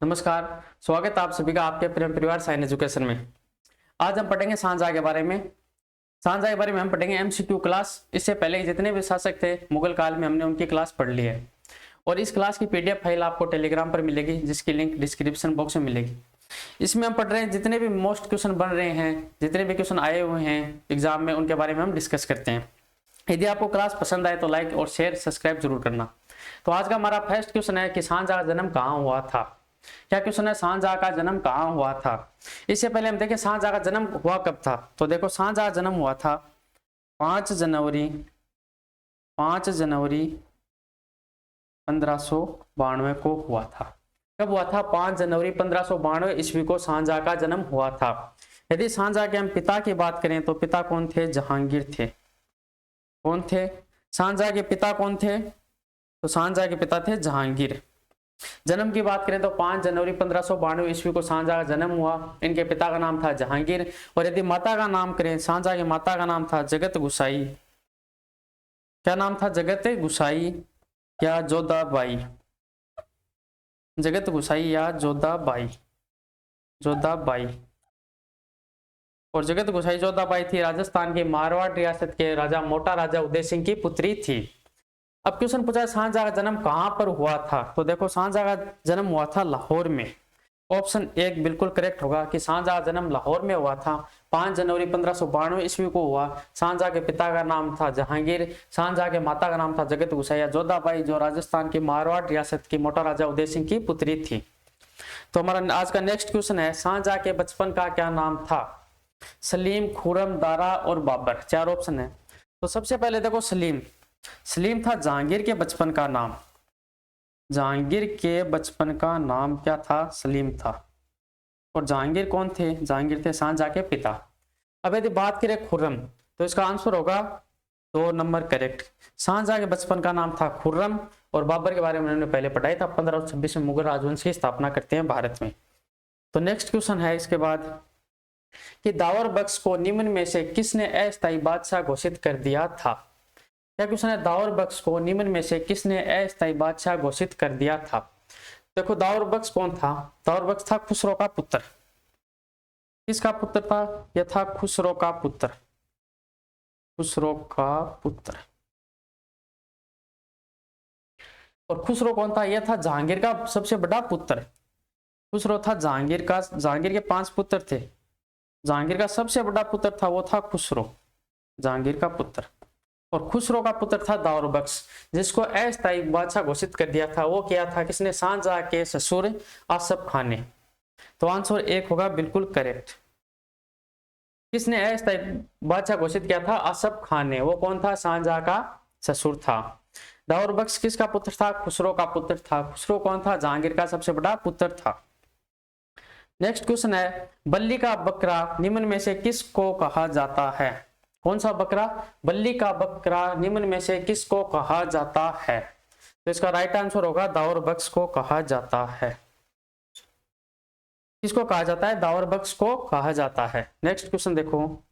नमस्कार। स्वागत है आप सभी का आपके प्रेम परिवार साइन एजुकेशन में। आज हम पढ़ेंगे शाहजहां के बारे में। शाहजहां के बारे में हम पढ़ेंगे एमसीक्यू क्लास। इससे पहले जितने भी शासक थे मुगल काल में हमने उनकी क्लास पढ़ ली है और इस क्लास की पीडीएफ फाइल आपको टेलीग्राम पर मिलेगी, जिसकी लिंक डिस्क्रिप्शन बॉक्स में मिलेगी। इसमें हम पढ़ रहे हैं जितने भी मोस्ट क्वेश्चन बन रहे हैं, जितने भी क्वेश्चन आए हुए हैं एग्जाम में, उनके बारे में हम डिस्कस करते हैं। यदि आपको क्लास पसंद आए तो लाइक और शेयर सब्सक्राइब जरूर करना। तो आज का हमारा फर्स्ट क्वेश्चन है कि शाहजहां का जन्म कहाँ हुआ था। क्या क्वेश्चन है, शाहजहां का जन्म कहाँ हुआ था। इससे पहले हम देखें शाहजहां का जन्म हुआ कब था। तो देखो शाहजहां जन्म हुआ था 5 जनवरी 1592 को हुआ था। कब हुआ था? 5 जनवरी 1592 ईस्वी को शाहजहां का जन्म हुआ था। यदि शाहजहां के हम पिता की बात करें तो पिता कौन थे? जहांगीर थे। कौन थे? शाहजहां के पिता कौन थे? तो शाहजहां के पिता थे जहांगीर। जन्म की बात करें तो 5 जनवरी 1592 ईस्वी को शाहजहां का जन्म हुआ। इनके पिता का नाम था जहांगीर। और यदि माता का नाम करें, शाहजहां की माता का नाम था जगत गुसाई। क्या नाम था? जगत गुसाई या जोधाबाई। जगत गुसाई या जोधाबाई। और जगत गुसाई जोधाबाई थी राजस्थान की मारवाड़ रियासत के राजा मोटा राजा उदय सिंह की पुत्री थी। अब क्वेश्चन पूछा शाहजहां का जन्म कहां पर हुआ था। तो देखो शाहजहां का जन्म हुआ था लाहौर में। ऑप्शन 1 बिल्कुल करेक्ट होगा कि शाहजहां का जन्म लाहौर में हुआ था। 5 जनवरी 1592 ईस्वी को हुआ। शाहजहां के पिता का नाम था जहांगीर। शाहजहां के माता का नाम था जगत गुसाई जोधाबाई, जो राजस्थान की मारवाड़ रियासत की मोटा राजा उदय सिंह की पुत्री थी। तो हमारा आज का नेक्स्ट क्वेश्चन है, शाहजहां के बचपन का क्या नाम था? सलीम, खुर्रम, दारा और बाबर। 4 ऑप्शन है। तो सबसे पहले देखो सलीम था जहांगीर के बचपन का नाम। जहांगीर के बचपन का नाम क्या था? सलीम था। और जहांगीर कौन थे? जहांगीर थे शाहजहां के पिता। अब यदि बात करें खुर्रम तो इसका आंसर होगा 2 नंबर करेक्ट। शाहजहां के बचपन का नाम था खुर्रम। और बाबर के बारे में उन्होंने पहले पढ़ाया था। 1526 में मुगल राजवंश की स्थापना करते हैं भारत में। तो नेक्स्ट क्वेश्चन है इसके बाद कि दावर बख्श को निम्न में से किसने अस्थायी बादशाह घोषित कर दिया था। क्या क्वेश्चन है, दाऊर बख्श को निम्न में से किसने अस्थायी बादशाह घोषित कर दिया था। देखो दाऊर बख्श कौन था? दाऊर बख्श था खुसरो का पुत्र। किसका पुत्र था? यह था खुसरो का पुत्र। खुसरो का पुत्र। और खुसरो कौन था? यह था जहांगीर का सबसे बड़ा पुत्र। खुसरो था जहांगीर का। जहांगीर के 5 पुत्र थे। जहांगीर का सबसे बड़ा पुत्र था वो था खुसरो, जहांगीर का पुत्र। और खुसरो का पुत्र था दाऊर बख्श, जिसको अस्थायी बादशाह घोषित कर दिया था। वो किया था किसने? शाहजहां के ससुर आसफ खान ने। तो आंसर 1 होगा बिल्कुल करेक्ट। किसने अस्थायी बादशाह घोषित किया था? आसफ खान ने। वो कौन था? शाहजहां का ससुर था। दाऊर बख्श किसका पुत्र था? खुसरो का पुत्र था। खुसरो कौन था? जहांगीर का सबसे बड़ा पुत्र था। नेक्स्ट क्वेश्चन है, बल्ली का बकरा निम्न में से किसको कहा जाता है। कौन सा बकरा? बल्ली का बकरा निम्न में से किसको कहा जाता है। तो इसका राइट आंसर होगा दाऊर बख्श को कहा जाता है। किसको कहा जाता है? दाऊर बख्श को कहा जाता है। नेक्स्ट क्वेश्चन देखो,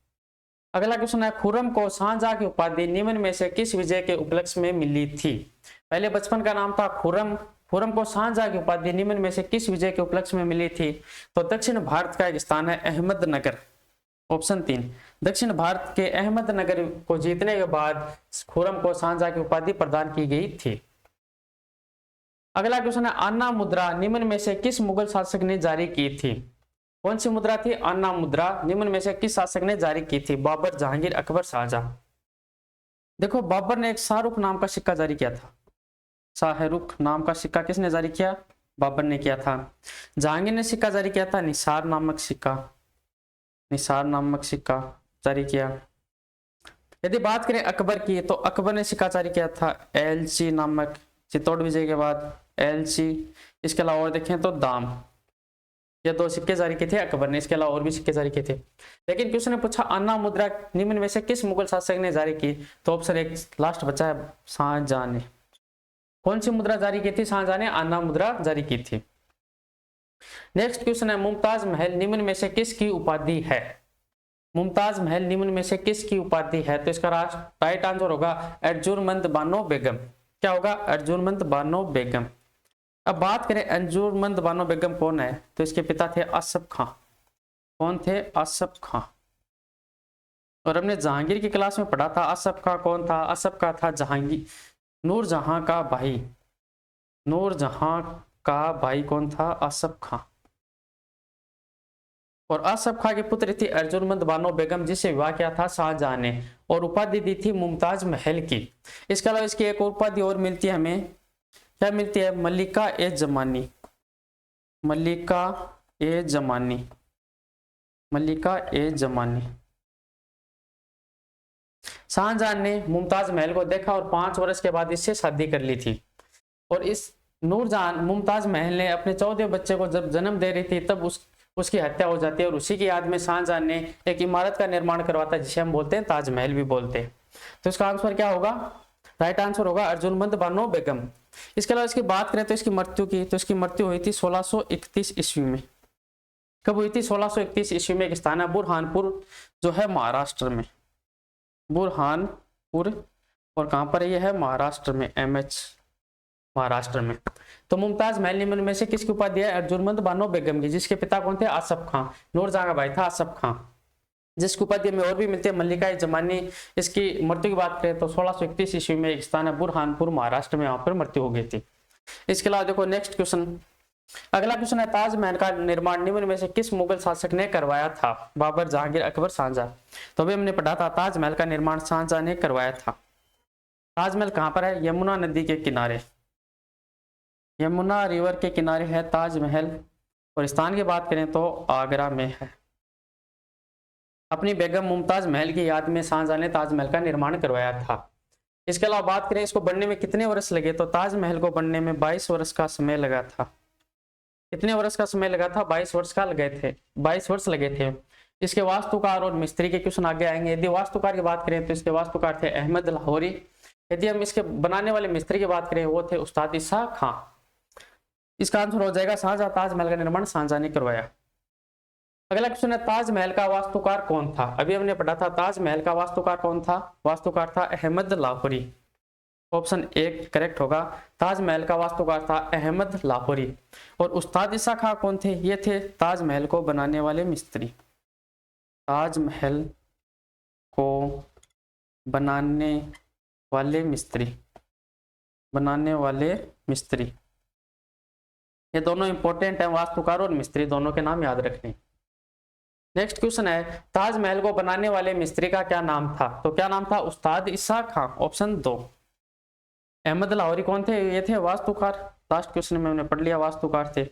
अगला क्वेश्चन है, खुर्रम को शाहजहां की उपाधि निम्न में से किस विजय के उपलक्ष्य में मिली थी। पहले बचपन का नाम था खुर्रम। खुर्रम को शाहजहां की उपाधि निम्न में से किस विजय के उपलक्ष्य में मिली थी। तो दक्षिण भारत का एक स्थान है अहमदनगर। ऑप्शन 3, दक्षिण भारत के अहमदनगर को जीतने के बाद खुर्रम को शाहजहां की उपाधि प्रदान की गई थी। अगला क्वेश्चन है, अन्ना मुद्रा निम्न में से किस मुगल शासक ने जारी की थी। कौन सी मुद्रा थी? अन्ना मुद्रा निम्न में से किस शासक ने जारी की थी। बाबर, जहांगीर, अकबर, शाहजहां। देखो बाबर ने एक शाहरुख नाम का सिक्का जारी किया था। शाहरुख नाम का सिक्का किसने जारी किया? बाबर ने किया था। जहांगीर ने सिक्का जारी किया था निसार नामक सिक्का जारी किया। यदि बात करें अकबर की तो अकबर ने सिक्का जारी किया था एलची नामक, चित्तौड़ विजय के बाद एलची। इसके अलावा और देखें तो दाम। ये 2 सिक्के जारी किए थे अकबर ने। इसके अलावा और भी सिक्के जारी किए थे। लेकिन क्वेश्चन ने पूछा अन्ना मुद्रा निम्न में से किस मुगल शासक ने जारी की। तो ऑप्शन 1 लास्ट बचा है, शाहजहां ने। कौन सी मुद्रा जारी की थी? शाहजहां ने अन्ना मुद्रा जारी की थी। नेक्स्ट क्वेश्चन है, मुमताज महल निम्न में से किसकी उपाधि है। मुमताज महल निम्न में से किसकी उपाधि है। तो इसका राइट आंसर होगा अर्जुमंद बानो बेगम। क्या होगा? अर्जुमंद बानो बेगम। अब बात करें अंजुमंद बानो बेगम कौन है, तो इसके पिता थे असफ खां। कौन थे? असफ खां। और हमने जहांगीर की क्लास में पढ़ा था असफ खां कौन था? असफ खां था जहांगीर नूरजहां का भाई। नूरजहां का भाई कौन था? असफ खां। और असफ खां की पुत्री थी अर्जुनमंद बानो बेगम, जिसे विवाह किया था शाहजहां ने, और उपाधि दी थी मुमताज महल की। इसके अलावा इसकी एक उपाधि और मिलती है हमें, क्या मिलती है? मल्लिका ए जमानी। मल्लिका ए जमानी। मल्लिका ए जमानी। शाहजहां ने मुमताज महल को देखा और 5 वर्ष के बाद इससे शादी कर ली थी। और इस नूरजहां मुमताज महल ने अपने 14 बच्चे को जब जन्म दे रही थी तब उसकी हत्या हो जाती है, और उसी की याद में शाहजहां ने एक इमारत का निर्माण करवाता है जिसे हम बोलते हैं ताजमहल भी बोलते हैं। तो इसका आंसर क्या होगा? राइट आंसर होगा अर्जुनमंद बानो बेगम। इसके अलावा इसकी बात करें तो इसकी मृत्यु की, तो इसकी मृत्यु हुई थी 1631 ईस्वी में। कब हुई थी? 1631 ईस्वी में। एक स्थान है बुरहानपुर जो है महाराष्ट्र में। बुरहानपुर। और कहां पर यह है? महाराष्ट्र में। MH महाराष्ट्र में। तो मुमताज महल निम्न में से किसकी उपाधि है? अर्जुनमंद बानो बेगम की, जिसके पिता कौन थे? आसफ खां। नूरजहां का भाई था आसफ खां, जिसकी उपाधि में और भी मिलती है मल्लिका जमानी। इसकी मृत्यु की बात करें तो 1631 ईस्वी में एक स्थान है बुरहानपुर महाराष्ट्र में, वहां पर मृत्यु हो गई थी। इसके अलावा देखो नेक्स्ट क्वेश्चन, अगला क्वेश्चन है ताजमहल का निर्माण निम्न में से किस मुगल शासक ने करवाया था? बाबर, जहांगीर, अकबर, शाहजहां। तो अभी हमने पढ़ा था ताजमहल का निर्माण शाहजहां ने करवाया था। ताजमहल कहां पर है? यमुना नदी के किनारे। यमुना रिवर के किनारे है ताजमहल। और स्थान की बात करें तो आगरा में है। अपनी बेगम मुमताज महल की याद में शाहजहां ने ताजमहल का निर्माण करवाया था। इसके अलावा बात करें इसको बनने में कितने वर्ष लगे, तो ताजमहल को बनने में 22 वर्ष का समय लगा था। कितने वर्ष का समय लगा था? 22 वर्ष का लगे थे, 22 वर्ष लगे थे। इसके वास्तुकार और मिस्त्री के क्वेश्चन आगे आएंगे। यदि वास्तुकार की बात करें तो इसके वास्तुकार थे अहमद लाहौरी। यदि हम इसके बनाने वाले मिस्त्री की बात करें वो थे उस्ताद ईसा खां। इसका आंसर हो जाएगा शाहजहां। ताजमहल का निर्माण शाहजहां ने करवाया। अगला क्वेश्चन है ताजमहल का वास्तुकार कौन था? अभी हमने पढ़ा था ताजमहल का वास्तुकार कौन था? वास्तुकार था अहमद लाहौरी। ऑप्शन 1 करेक्ट होगा। ताजमहल का वास्तुकार था अहमद लाहौरी। और उस्ताद ईसा खां कौन थे? ये थे ताजमहल को बनाने वाले मिस्त्री। ताजमहल को बनाने वाले मिस्त्री। बनाने वाले मिस्त्री, ये दोनों इंपॉर्टेंट है, वास्तुकार और मिस्त्री दोनों के नाम याद रखने। नेक्स्ट क्वेश्चन है ताजमहल को बनाने वाले मिस्त्री का क्या नाम था? तो क्या नाम था? उस्ताद ईसा खां। ऑप्शन 2। अहमद लाहौरी कौन थे? ये थे वास्तुकार। लास्ट क्वेश्चन में हमने पढ़ लिया वास्तुकार थे।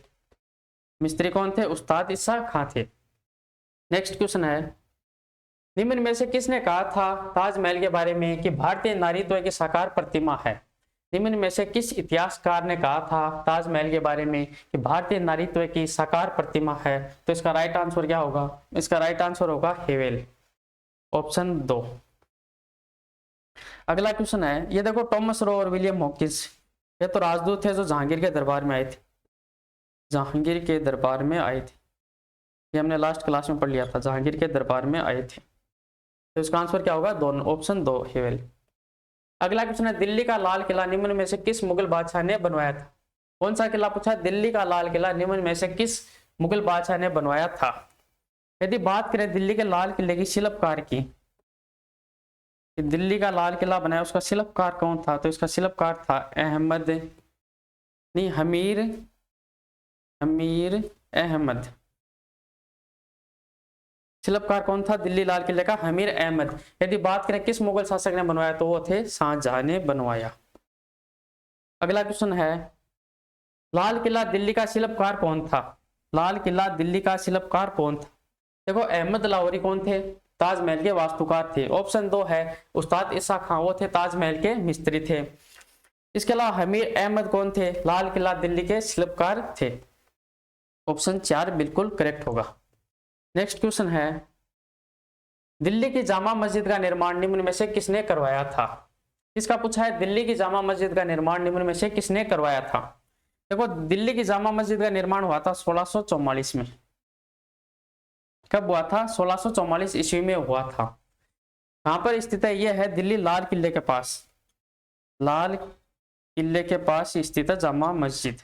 मिस्त्री कौन थे? उस्ताद ईसा खां थे। नेक्स्ट क्वेश्चन है निम्न में से किसने कहा था ताजमहल के बारे में कि भारतीय नारीत्व की साकार प्रतिमा है? निम्न में से किस इतिहासकार ने कहा था ताजमहल के बारे में कि भारतीय नारीत्व की साकार प्रतिमा है? तो इसका राइट आंसर क्या होगा? इसका राइट आंसर होगा हेवेल। ऑप्शन 2। अगला क्वेश्चन है, ये देखो टॉमस रो और विलियम हॉकिंस, ये तो राजदूत थे जो जहांगीर के दरबार में आए थे। जहांगीर के दरबार में आए थे, ये हमने लास्ट क्लास में पढ़ लिया था, जहांगीर के दरबार में आए थे। तो इसका आंसर क्या होगा? दोनों। ऑप्शन 2 हेवेल। अगला क्वेश्चन है दिल्ली का लाल किला निम्न में से किस मुगल बादशाह ने बनवाया था? कौन सा किला पूछा? दिल्ली का लाल किला निम्न में से किस मुगल बादशाह ने बनवाया था? यदि बात करें दिल्ली के लाल किले की शिल्पकार की, दिल्ली का लाल किला बनाया उसका शिल्पकार कौन था? तो इसका शिल्पकार था हमीर अहमद। शिल्पकार कौन था दिल्ली लाल किले का? हमीर अहमद। यदि बात करें किस मुगल शासक ने बनवाया तो वो थे शाहजहां ने बनवाया। अगला क्वेश्चन है लाल किला दिल्ली का शिल्पकार कौन था? लाल किला दिल्ली का शिल्पकार कौन था? देखो अहमद लाहौरी कौन थे? ताजमहल के वास्तुकार थे। ऑप्शन 2 है उस्ताद ईसा खां, वो थे ताजमहल के मिस्त्री थे। इसके अलावा हमीर अहमद कौन थे? लाल किला दिल्ली के शिल्पकार थे। ऑप्शन 4 बिल्कुल करेक्ट होगा। नेक्स्ट क्वेश्चन है दिल्ली की जामा मस्जिद का निर्माण निम्न में से किसने करवाया था? इसका पूछा है दिल्ली की जामा मस्जिद का निर्माण निम्न में से किसने करवाया था? देखो दिल्ली की जामा मस्जिद का निर्माण हुआ था 1644 में। कब हुआ था? 1644 ईस्वी में हुआ था। कहां पर स्थित है? यह है दिल्ली लाल किले के पास। लाल किले के पास स्थित है जामा मस्जिद।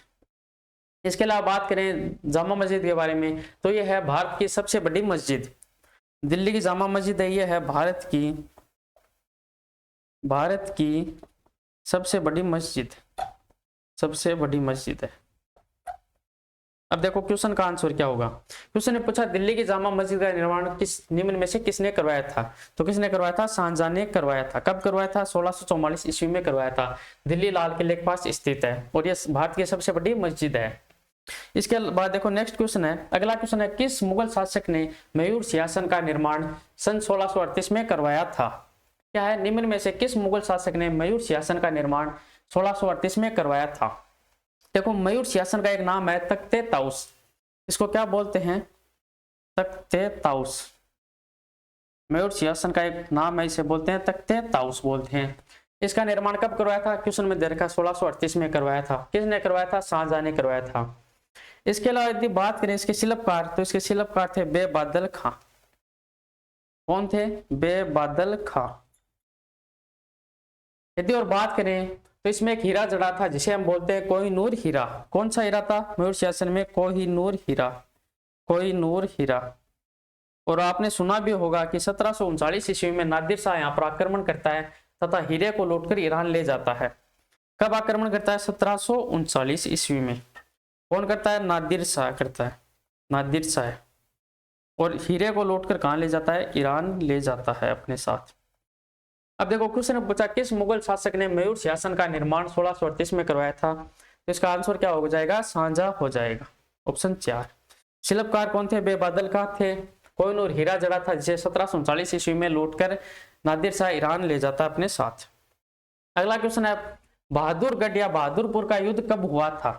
इसके अलावा बात करें जामा मस्जिद के बारे में, तो ये है भारत की सबसे बड़ी मस्जिद। दिल्ली की जामा मस्जिद है, ये है भारत की सबसे बड़ी मस्जिद, सबसे बड़ी मस्जिद है। अब देखो क्वेश्चन का आंसर क्या होगा। क्वेश्चन ने पूछा दिल्ली की जामा मस्जिद का निर्माण निम्न में से किसने करवाया था। तो किसने करवाया था? शाहजहां ने करवाया था। कब करवाया था? 1644 ईस्वी में करवाया था। दिल्ली लाल किले के पास स्थित है और यह भारत की सबसे बड़ी मस्जिद है। इसके बाद देखो नेक्स्ट क्वेश्चन है, अगला क्वेश्चन है, किस मुगल शासक ने मयूर सिंहासन का निर्माण सन 1638 में करवाया था। क्या है? निम्न में से किस मुगल शासक ने मयूर सिंहासन का निर्माण 1638 में करवाया था। देखो मयूर सिंहासन का एक नाम है तख्ते ताउस। इसको क्या बोलते हैं? तख्ते ताउस। मयूर सिंहासन का एक नाम है, इसे बोलते हैं तख्ते ताउस बोलते हैं। इसका निर्माण कब करवाया था? क्वेश्चन में दे रखा 1638 में करवाया था। किसने करवाया था? शाहजहां ने करवाया था। इसके अलावा यदि बात करें इसके शिल्पकार, तो इसके शिल्पकार थे बेबादल खां। कौन थे? बेबादल खां। यदि और बात करें तो इसमें एक हीरा जड़ा था जिसे हम बोलते हैं कोहिनूर हीरा। कौन सा हीरा था मयूर सिंहासन में? कोहिनूर हीरा, कोहिनूर हीरा। और आपने सुना भी होगा कि 1739 ईस्वी में नादिर शाह यहाँ पर आक्रमण करता है तथा हीरे को लूटकर ईरान ले जाता है। कब आक्रमण करता है? 1739 ईस्वी में। कौन करता है? नादिर शाह करता है, नादिर शाह। और हीरे को लूटकर कहाँ ले जाता है? ईरान ले जाता है अपने साथ। अब देखो क्वेश्चन ने पूछा किस मुगल शासक ने मयूर सिंहासन का निर्माण 1638 में करवाया था। तो इसका आंसर क्या हो जाएगा? शाहजहां हो जाएगा, ऑप्शन 4। शिल्पकार कौन थे? बेबादल खां थे। कोहिनूर हीरा जड़ा था जिसे 1739 ईस्वी में लूटकर नादिर शाह ईरान ले जाता अपने साथ। अगला क्वेश्चन है, बहादुरगढ़ या बहादुरपुर का युद्ध कब हुआ था।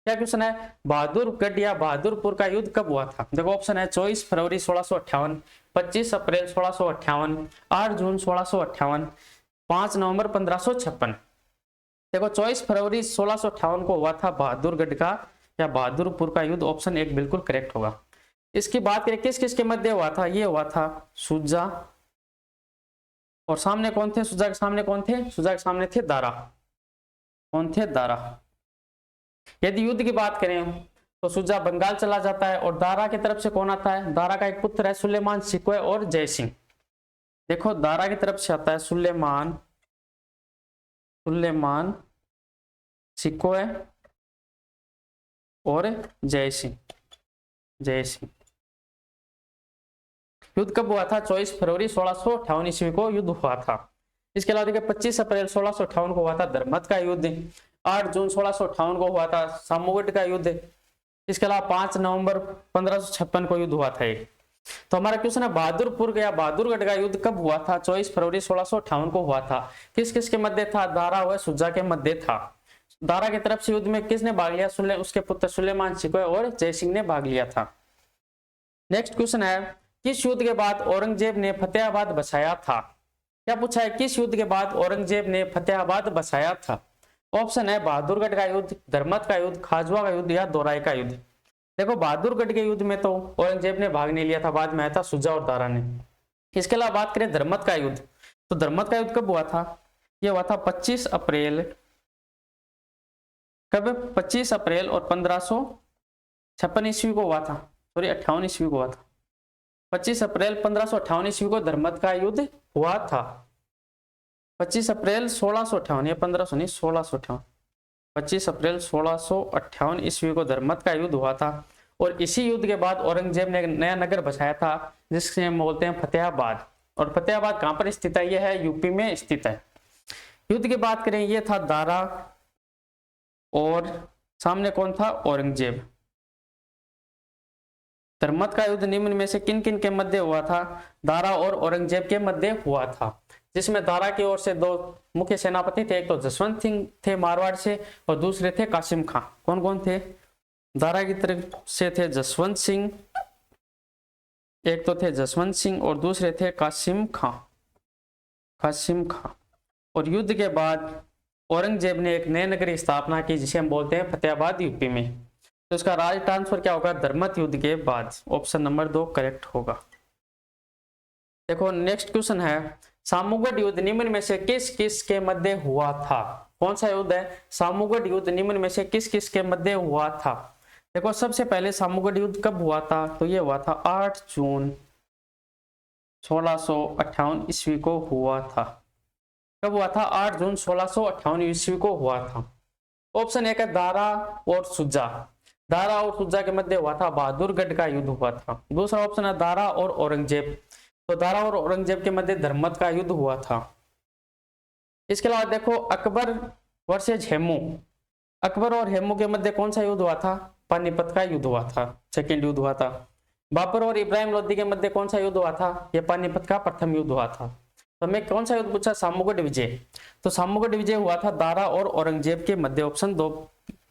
क्या क्वेश्चन है? बहादुरगढ़ या बहादुरपुर का युद्ध कब हुआ था। देखो ऑप्शन है 24 फरवरी 1658, 25 अप्रैल 1658, 8 जून 1658, 5 नवंबर 1556। देखो 24 फरवरी 1658 को हुआ था बहादुरगढ़ का या बहादुरपुर का युद्ध। ऑप्शन 1 बिल्कुल करेक्ट होगा। इसकी बात करें किस किस के मध्य हुआ था। ये हुआ था शुजा, और सामने कौन थे? शुजा के सामने कौन थे? शुजा के सामने थे दारा। कौन थे? दारा। यदि युद्ध की बात करें तो शुजा बंगाल चला जाता है और दारा की तरफ से कौन आता है? दारा का एक पुत्र है सुलेमान सिकोय और जय सिंह। देखो दारा की तरफ से आता है सुलेमान सिकोय और जय सिंह। युद्ध कब हुआ था? 24 फरवरी 1658 ईस्वी को युद्ध हुआ था। इसके अलावा देखिए 25 अप्रैल 1658 को हुआ था धर्मत का युद्ध। 8 जून 1658 को हुआ था सामूगढ़ का युद्ध। इसके अलावा 5 नवंबर 1556 को युद्ध हुआ था एक। तो हमारा क्वेश्चन है बहादुरपुर या बहादुरगढ़ का युद्ध कब हुआ था? 24 फरवरी 1658 को हुआ था। किस किस के मध्य था? दारा व शुजा के मध्य था। दारा की तरफ से युद्ध में किसने भाग लिया? उसके पुत्र सुलेमान सिकोय और जय सिंह ने भाग लिया था। नेक्स्ट क्वेश्चन है, किस युद्ध के बाद औरंगजेब ने फतेहाबाद बसाया था। क्या पूछा है? किस युद्ध के बाद औरंगजेब ने फतेहाबाद बसाया था। ऑप्शन है बहादुरगढ़ का युद्ध, धर्मत का युद्ध, खाजवा का युद्ध या दोराई का युद्ध। देखो बहादुरगढ़ के युद्ध में तो औरंगजेब ने भाग नहीं लिया था, बाद में आया था शुजा और दारा ने। इसके अलावा बात करें धर्मत का युद्ध, तो धर्मत का युद्ध कब हुआ था? यह हुआ था 25 अप्रैल, कब? 25 अप्रैल और 1556 ईस्वी को हुआ था, सॉरी 58 ईस्वी को हुआ था। 25 अप्रैल 1558 ईस्वी को धर्मत का युद्ध हुआ था। 25 अप्रैल 1658 या 1500 नहीं 1658, 25 अप्रैल 1658 ईस्वी को धर्मत का युद्ध हुआ था। और इसी युद्ध के बाद औरंगजेब ने एक नया नगर बसाया था जिससे हम बोलते हैं फतेहाबाद। और फतेहाबाद कहां पर स्थित है? यह है यूपी में स्थित है। युद्ध की बात करें, यह था दारा और सामने कौन था? औरंगजेब। धर्मत का युद्ध निम्न में से किन किन के मध्य हुआ था? दारा और औरंगजेब के मध्य हुआ था, जिसमें दारा की ओर से 2 मुख्य सेनापति थे, एक तो जसवंत सिंह थे मारवाड़ से और दूसरे थे कासिम खां। कौन कौन थे? दारा की तरफ से थे जसवंत सिंह, एक तो थे जसवंत सिंह और दूसरे थे कासिम खां। और युद्ध के बाद औरंगजेब ने एक नए नगर की स्थापना की जिसे हम बोलते हैं फतेहाबाद यूपी में। तो इसका राज ट्रांसफर क्या होगा? धर्मत युद्ध के बाद। ऑप्शन नंबर 2 करेक्ट होगा। देखो नेक्स्ट क्वेश्चन है, सामूगढ़ युद्ध निम्न में से किस किस के मध्य हुआ था? कौन सा युद्ध है? सामूगढ़ युद्ध निम्न में से किस किस के मध्य हुआ था? देखो सबसे पहले सामूगढ़ युद्ध कब हुआ था? तो ये हुआ था 8 जून 1658 ईस्वी को हुआ था। कब हुआ था? 8 जून 1658 ईस्वी को हुआ था। ऑप्शन एक है दारा और सुजा। दारा और सुजा के मध्य हुआ था बहादुरगढ़ का युद्ध हुआ था। दूसरा ऑप्शन है दारा और औरंगजेब। तो दारा और औरंगजेब के मध्य धर्मत का युद्ध हुआ था। इसके अलावा देखो अकबर वर्सेज हेमू। अकबर और हेमू के मध्य कौन सा युद्ध हुआ था? पानीपत का युद्ध हुआ था, सेकेंड युद्ध हुआ था। बाबर और इब्राहिम लोदी के मध्य कौन सा युद्ध हुआ था? यह पानीपत का प्रथम युद्ध हुआ था। तो मैं कौन सा युद्ध पूछा? सामूगढ़ विजय। तो सामूगढ़ विजय हुआ था दारा और औरंगजेब के मध्य। ऑप्शन 2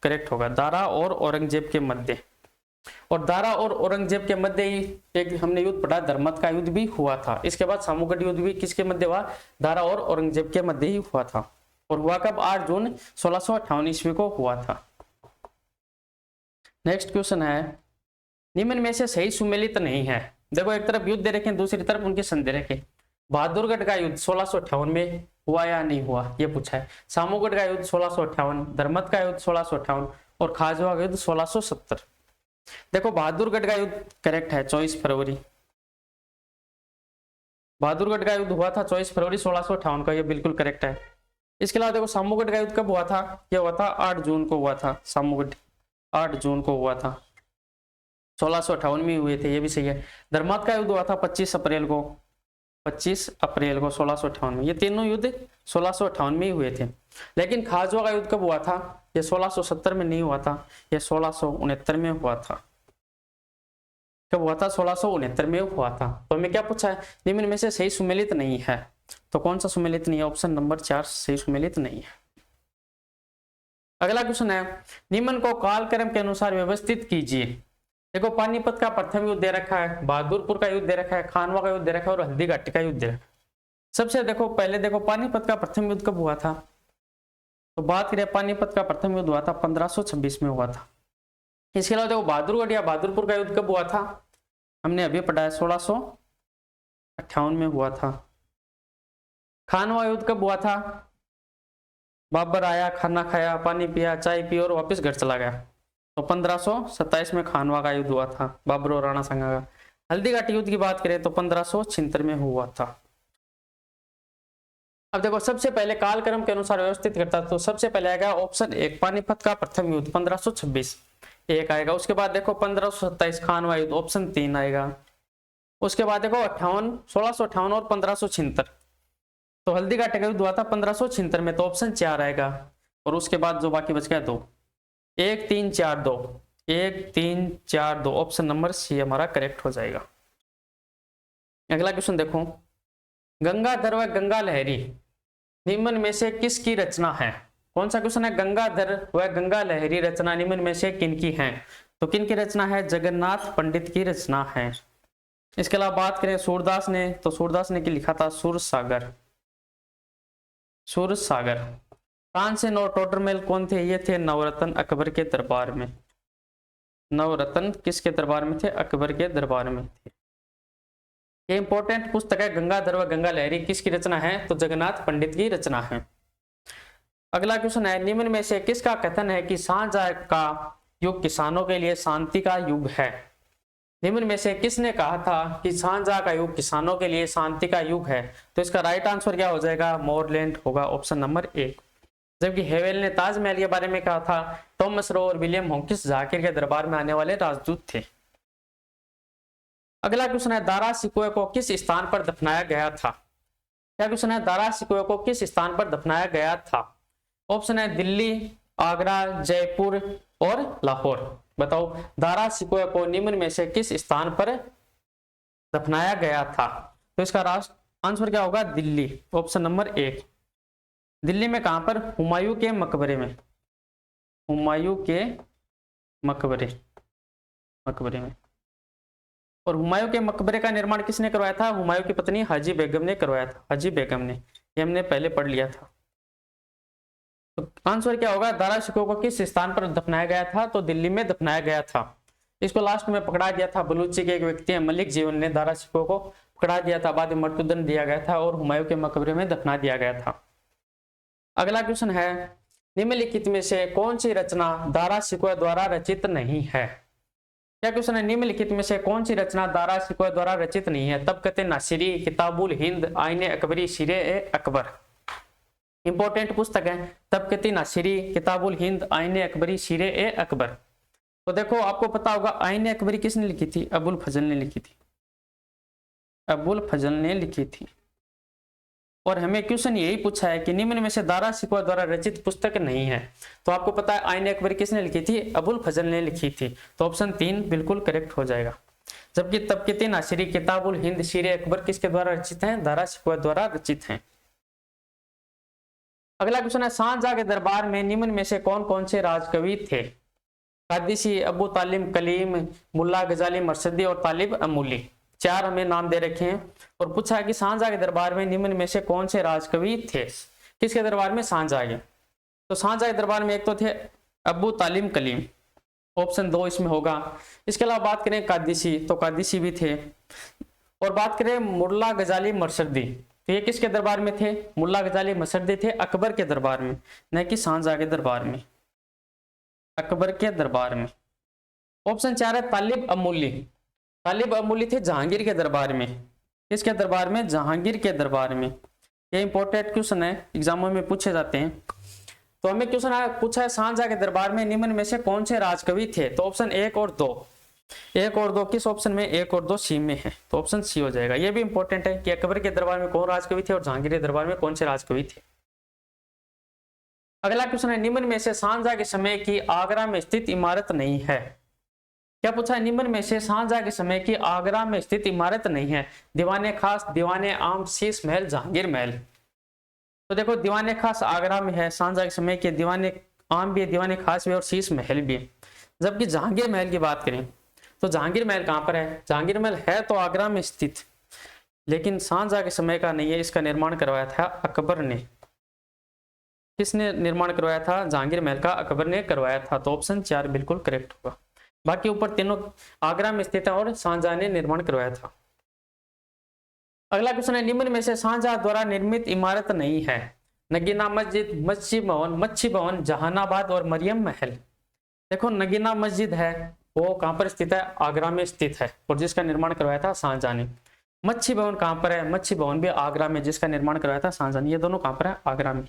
करेक्ट होगा, दारा और औरंगजेब के मध्य। और दारा और औरंगजेब के मध्य ही एक हमने युद्ध पढ़ा, धर्मत का युद्ध भी हुआ था। इसके बाद सामूगढ़ युद्ध भी किसके मध्य हुआ? दारा और औरंगजेब के मध्य ही हुआ था। और हुआ कब? 8 जून 1658 ईस्वी को हुआ था। नेक्स्ट क्वेश्चन है, निम्न में से सही सुमेलित नहीं है। देखो एक तरफ युद्ध दे रखे, दूसरी तरफ उनके सन दे रखे। बहादुरगढ़ का युद्ध 1658 में हुआ या नहीं हुआ, यह पूछा है। सामूगढ़ का युद्ध 1658, धर्मत का युद्ध 1658 और खाजवा का युद्ध 1670। देखो बहादुरगढ़ का युद्ध करेक्ट है, 24 फरवरी। बहादुरगढ़ का युद्ध हुआ था 24 फरवरी 1658 का, यह बिल्कुल करेक्ट है। इसके अलावा देखो सामूगढ़ का युद्ध कब हुआ था? यह हुआ था 8 जून को हुआ था। सामूगढ़ 8 जून को हुआ था, 1658 में हुए थे, ये भी सही है। धर्मत का युद्ध हुआ था 25 अप्रैल को, 25 अप्रैल को 1658 में। ये तीनों युद्ध 1658 में ही हुए थे। लेकिन खाजवा का युद्ध कब हुआ था? ये 1670 में नहीं हुआ था, ये 1669 में हुआ था। कब हुआ था? 1669 में हुआ था। तो हमें क्या पूछा है? निम्न में से सही सुमेलित नहीं है। तो कौन सा सुमेलित नहीं है? ऑप्शन नंबर 4 सही सुमेलित नहीं है। अगला क्वेश्चन है, निम्न को कालक्रम के अनुसार व्यवस्थित कीजिए। देखो पानीपत का प्रथम युद्ध दे रखा है, बहादुरपुर का युद्ध दे रखा है, खानवा का युद्ध दे रखा है और हल्दीघाटी का युद्ध दे रखा है। सबसे देखो पहले देखो पानीपत का प्रथम युद्ध कब हुआ था? तो बात करें पानीपत का प्रथम युद्ध हुआ था 1526 में हुआ था। इसके अलावा देखो बहादुरगढ़ या बहादुरपुर का युद्ध कब हुआ था? हमने अभी पढ़ा है 1658 में हुआ था। खानवा युद्ध कब हुआ था? बाबर आया, खाना खाया, पानी पिया, चाय पी और वापस घर चला गया। तो 1527 में खानवा का युद्ध हुआ था, बाबर और राणा संगा का। हल्दीघाटी युद्ध की बात करें तो 1576 में हुआ था। अब देखो सबसे पहले कालक्रम के अनुसार व्यवस्थित करता, तो सबसे पहले आएगा ऑप्शन 1 पानीपत का प्रथम युद्ध 1526 एक आएगा। उसके बाद देखो 1527 खानवा युद्ध, ऑप्शन 3 आएगा। उसके बाद देखो 1658 और 1576, तो हल्दीघाटी का युद्ध हुआ था 1576 में, तो ऑप्शन 4 आएगा। और उसके बाद जो बाकी बच गया 2, 1 3 4 2, 1 3 4 2, ऑप्शन नंबर सी हमारा करेक्ट हो जाएगा। अगला क्वेश्चन देखो, गंगाधर व गंगा लहरी निम्न में से किसकी रचना है? कौन सा क्वेश्चन है? गंगाधर व गंगा लहरी रचना निम्न में से किनकी है? तो किनकी रचना है? जगन्नाथ पंडित की रचना है। इसके अलावा बात करें सूरदास ने, तो सूरदास ने लिखा था सूर सागर। सूर सागर। तानसेन और टोडरमल कौन थे? ये थे नवरत्न अकबर के दरबार में। नवरत्न किसके दरबार में थे? अकबर के दरबार में थे। ये इंपॉर्टेंट पुस्तक है। गंगाधर व गंगा लहरी किसकी रचना है? तो जगन्नाथ पंडित की रचना है। अगला क्वेश्चन है, निम्न में से किसका कथन है कि शाहजहां का युग किसानों के लिए शांति का युग है? निम्न में से किसने कहा था कि शाहजहां का युग किसानों के लिए शांति का युग है? तो इसका राइट आंसर क्या हो जाएगा? मोरलैंड होगा, ऑप्शन नंबर 1। जबकि हेवेल ने ताजमहल के बारे में कहा था थॉमस रो और विलियम हॉकिंस जाकिर के दरबार में आने वाले राजदूत थे। अगला क्वेश्चन है, दारा सिकोया को किस स्थान पर दफनाया गया था? क्या क्वेश्चन है? दारा सिकोया को किस स्थान पर दफनाया गया था? ऑप्शन है दिल्ली, आगरा, जयपुर और लाहौर। बताओ दारा सिकोया को निम्न में से किस स्थान पर दफनाया गया था? तो इसका आंसर क्या होगा? Delhi, option number 1। दिल्ली में कहां पर? हुमायूं के मकबरे में। हुमायूं के मकबरे में। और हुमायूं के मकबरे का निर्माण किसने करवाया था? हुमायूं की पत्नी हाजी बेगम ने करवाया था। हाजी बेगम ने, ये हमने पहले पढ़ लिया था। तो आंसर क्या होगा? दारा सिकोया को किस स्थान पर दफनाया गया था? तो दिल्ली में दफनाया गया था। इसको लास्ट में पकड़ा दिया था बलूची के एक व्यक्ति है मलिक जीवन ने, दारा सिकोया को पकड़ा दिया था, बाद में मृत्युदंड दिया गया था और हुमायूं के मकबरे में दफना दिया गया था। अगला क्वेश्चन है, निम्नलिखित में से कौन सी रचना दारा शिकोह द्वारा रचित नहीं है? क्या क्वेश्चन है, निम्नलिखित में से कौन सी रचना दारा शिकोह द्वारा रचित नहीं है? तबकत नासिरी, किताबुल हिंद, आईने अकबरी, शीरे ए अकबर। इंपॉर्टेंट पुस्तक है तबकत नासिरी, किताबुल हिंद, आईने अकबरी, शीरे ए अकबर। तो देखो आपको पता होगा आईने अकबरी किसने लिखी थी? अबुल फजल ने लिखी थी, अबुल फजल ने लिखी थी। और हमें क्वेश्चन यही पूछा है कि निम्न में से दारा शिकोह द्वारा रचित पुस्तक नहीं है, तो आपको पता है आईने अकबरी किसने लिखी थी? अबुल फजल ने लिखी थी। तो ऑप्शन 3 बिल्कुल करेक्ट हो जाएगा। जबकि तबकत नासिरी, किताबुल हिंद, शीरे अकबर किसके द्वारा रचित हैं? दारा शिकोह द्वारा रचित हैं। अगला क्वेश्चन है शाहजहां के दरबार में निम्न में से कौन कौन से राजकवि थे? कादिसी, अबू तालिब कलीम, मुल्ला गजाली मर्सदी और तालिब अमूली। 4 हमें नाम दे रखे हैं और पूछा है कि शाहजहां के दरबार में निम्न में से कौन से राजकवि थे? किसके दरबार में? शाहजहां के। तो शाहजहां के दरबार में एक तो थे अबू तालिब कलीम, ऑप्शन 2 इसमें होगा। इसके अलावा बात करें कादिसी, तो कादिसी भी थे। और बात करें मुल्ला गजाली मर्सदी, तो ये किसके दरबार में थे? मुल्ला गजाली मर्सदी थे अकबर के दरबार में, न कि शाहजहां के दरबार में, अकबर के दरबार में। ऑप्शन 4 है तालिब अमूली, तालिब अमूली थे जहांगीर के दरबार में। किसके दरबार में? जहांगीर के दरबार में। ये इंपॉर्टेंट क्वेश्चन है, एग्जामों में पूछे जाते हैं। तो हमें क्वेश्चन पूछा है शाहजहां के दरबार में निम्न में से कौन से राजकवि थे? तो ऑप्शन 1 और 2, 1 और 2 किस ऑप्शन में? 1 और 2 सी में है, तो ऑप्शन सी हो जाएगा। ये भी इंपॉर्टेंट है कि अकबर के दरबार में कौन राजकवि थे और जहांगीर के दरबार में कौन से राजकवि थे। अगला क्वेश्चन है निम्न में से शाहजहां के समय की आगरा में स्थित इमारत नहीं है। क्या पूछा है? निम्न में से शाहजहां के समय की आगरा में स्थित इमारत नहीं है। दीवाने खास, दीवाने आम, शीश महल, जहांगीर महल। तो देखो दीवाने खास आगरा में है, शाहजहां के समय के दीवाने आम भी है, दीवाने खास भी है और शीश महल भी है। जबकि जहांगीर महल की बात करें तो जहांगीर महल कहां पर है? जहांगीर महल है तो आगरा में स्थित, लेकिन शाहजहां के समय का नहीं है। इसका निर्माण करवाया था अकबर ने। किसने निर्माण करवाया था? जहांगीर महल का अकबर ने करवाया था। तो ऑप्शन 4 बिल्कुल करेक्ट होगा। बाकी ऊपर तीनों आगरा में स्थित है और शाहजहां ने निर्माण करवाया था। अगला क्वेश्चन है निम्न में से शाहजहां द्वारा निर्मित इमारत नहीं है। नगीना मस्जिद, मच्छी भवन, जहानाबाद और मरियम महल। देखो नगीना मस्जिद है वो कहां पर स्थित है? आगरा में स्थित है और जिसका निर्माण करवाया था शाहजहां ने। मच्छी भवन कहां पर है? मच्छी भवन भी आगरा में, जिसका निर्माण करवाया था शाहजहां ने। ये दोनों कहां पर है? आगरा में।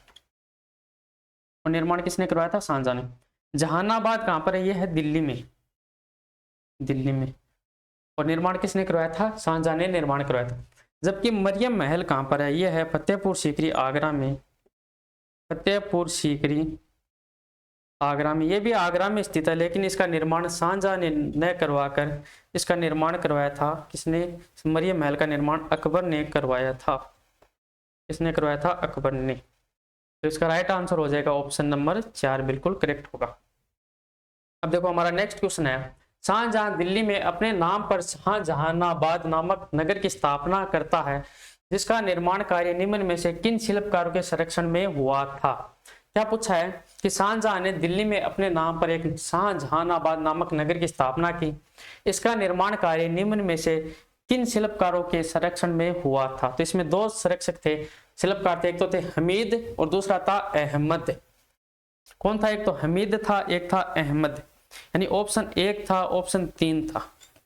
और निर्माण किसने करवाया था? शाहजहां ने। जहानाबाद कहां पर है? यह है दिल्ली में, दिल्ली में। और निर्माण किसने करवाया था? शाहजहां ने निर्माण करवाया था। जबकि मरियम महल कहां पर है? यह है फतेहपुर सीकरी, आगरा में। फतेहपुर सीकरी आगरा में, ये भी आगरा में स्थित है, लेकिन इसका निर्माण शाहजहां ने न करवाकर इसका निर्माण करवाया था। किसने? मरियम महल का निर्माण अकबर ने करवाया था। किसने करवाया था? अकबर ने। तो इसका राइट आंसर हो जाएगा ऑप्शन नंबर 4 बिल्कुल करेक्ट होगा। अब देखो हमारा नेक्स्ट क्वेश्चन है शाहजहां दिल्ली में अपने नाम पर शाहजहानाबाद नामक नगर की स्थापना करता है, जिसका निर्माण कार्य निम्न में से किन शिल्पकारों के संरक्षण में हुआ था? क्या पूछा है कि शाहजहां ने दिल्ली में अपने नाम पर एक शाहजहानाबाद नामक नगर की स्थापना की, इसका निर्माण कार्य निम्न में से किन शिल्पकारों के संरक्षण में हुआ था? तो इसमें 2 संरक्षक थे, शिल्पकार थे, एक तो थे हमीद और दूसरा था अहमद। कौन था? एक तो हमीद था, एक था अहमद। यानी ऑप्शन 1 था, ऑप्शन 3 था।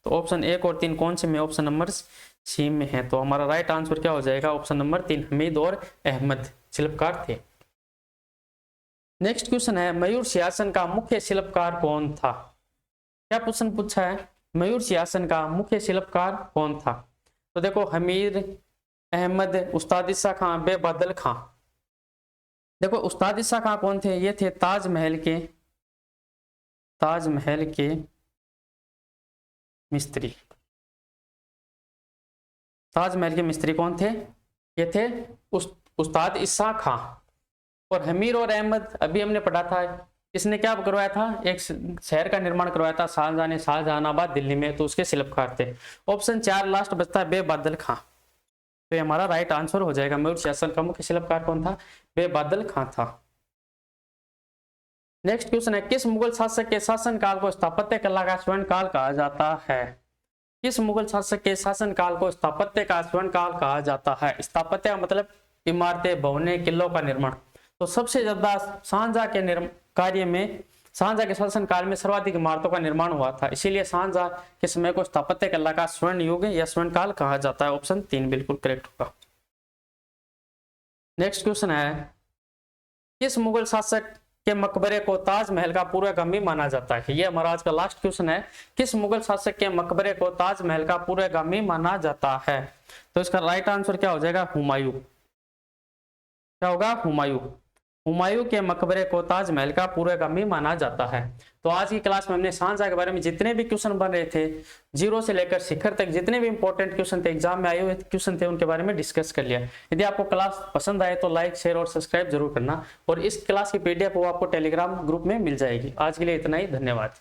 तो ऑप्शन 1 और 3 कौन से में? ऑप्शन नंबर सी में है। तो हमारा राइट आंसर क्या हो जाएगा? ऑप्शन नंबर 3 हमीद और अहमद शिल्पकार थे। नेक्स्ट क्वेश्चन है मयूर सिंहासन का मुख्य शिल्पकार कौन था? क्या क्वेश्चन पूछा है? मयूर सिंहासन का मुख्य शिल्पकार कौन था? तो देखो हमीद, अहमद, उस्ताद ईसा खां, बेबादल खां। देखो उस्ताद ईसा खां कौन थे? ये थे ताजमहल के मिस्त्री। ताजमहल के मिस्त्री कौन थे? ये थे उस्ताद ईसा खां। और हमीर और अहमद अभी हमने पढ़ा था, इसने क्या करवाया था? एक शहर का निर्माण करवाया था शाहजहां ने, शाहजहानाबाद दिल्ली में, तो उसके शिल्पकार थे। ऑप्शन 4 लास्ट बचता है बेबादल खां। तो ये हमारा राइट आंसर हो जाएगा। मयूर सिंहासन का मुख्य शिल्पकार कौन था? बेबादल खां था। नेक्स्ट क्वेश्चन है किस मुगल शासक के शासनकाल को स्थापत्य कला का स्वर्ण काल कहा जाता है? किस मुगल शासक के शासनकाल को स्थापत्य का स्वर्ण काल कहा जाता है? स्थापत्य मतलब इमारतें, भवनें, किलों का निर्माण। तो सबसे ज्यादा शाहजहां के कार्य में, शाहजहां के शासन काल में सर्वाधिक इमारतों का निर्माण हुआ था, इसीलिए शाहजहां के समय को स्थापत्य कला का स्वर्ण युग या स्वर्ण काल कहा जाता है। ऑप्शन 3 बिल्कुल करेक्ट होगा। नेक्स्ट क्वेश्चन है, किस मुगल शासक के मकबरे को ताजमहल का पूर्वगामी माना जाता है? ये हमारा आज का लास्ट क्वेश्चन है, किस मुगल शासक के मकबरे को ताजमहल का पूर्वगामी माना जाता है? तो इसका राइट आंसर क्या हो जाएगा? हुमायूं। क्या होगा? हुमायूं। हुमायूं के मकबरे को ताजमहल का पूर्वगामी माना जाता है। तो आज की क्लास में हमने शाहजहां के बारे में जितने भी क्वेश्चन बन रहे थे, जीरो से लेकर शिखर तक जितने भी इंपॉर्टेंट क्वेश्चन थे, एग्जाम में आए हुए क्वेश्चन थे, उनके बारे में डिस्कस कर लिया। यदि आपको क्लास पसंद आए तो लाइक, शेयर और सब्सक्राइब जरूर करना, और इस क्लास की पीडीएफ वो आपको टेलीग्राम ग्रुप में मिल जाएगी। आज के लिए इतना ही, धन्यवाद।